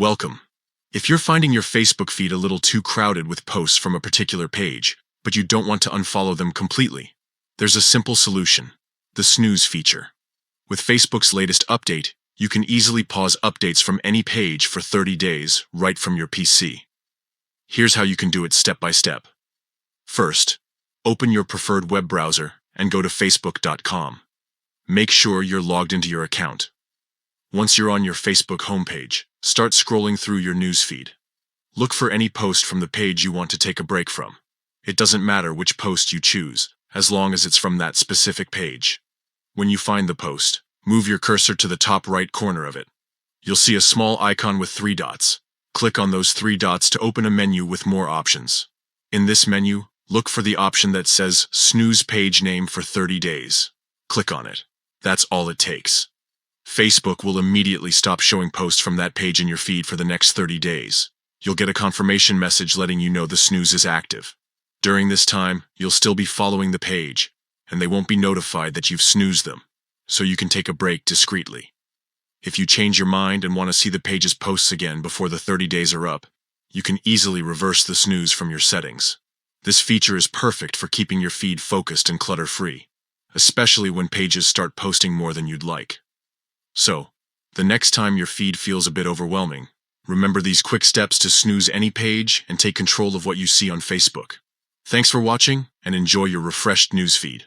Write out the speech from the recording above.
Welcome. If you're finding your Facebook feed a little too crowded with posts from a particular page, but you don't want to unfollow them completely, there's a simple solution: the Snooze feature. With Facebook's latest update, you can easily pause updates from any page for 30 days right from your PC. Here's how you can do it step by step. First, open your preferred web browser and go to facebook.com. Make sure you're logged into your account. Once you're on your Facebook homepage, start scrolling through your newsfeed. Look for any post from the page you want to take a break from. It doesn't matter which post you choose, as long as it's from that specific page. When you find the post, move your cursor to the top right corner of it. You'll see a small icon with 3 dots. Click on those 3 dots to open a menu with more options. In this menu, look for the option that says Snooze Page Name for 30 days. Click on it. That's all it takes. Facebook will immediately stop showing posts from that page in your feed for the next 30 days. You'll get a confirmation message letting you know the snooze is active. During this time, you'll still be following the page, and they won't be notified that you've snoozed them, so you can take a break discreetly. If you change your mind and want to see the page's posts again before the 30 days are up, you can easily reverse the snooze from your settings. This feature is perfect for keeping your feed focused and clutter-free, especially when pages start posting more than you'd like. So, the next time your feed feels a bit overwhelming, remember these quick steps to snooze any page and take control of what you see on Facebook. Thanks for watching, and enjoy your refreshed newsfeed.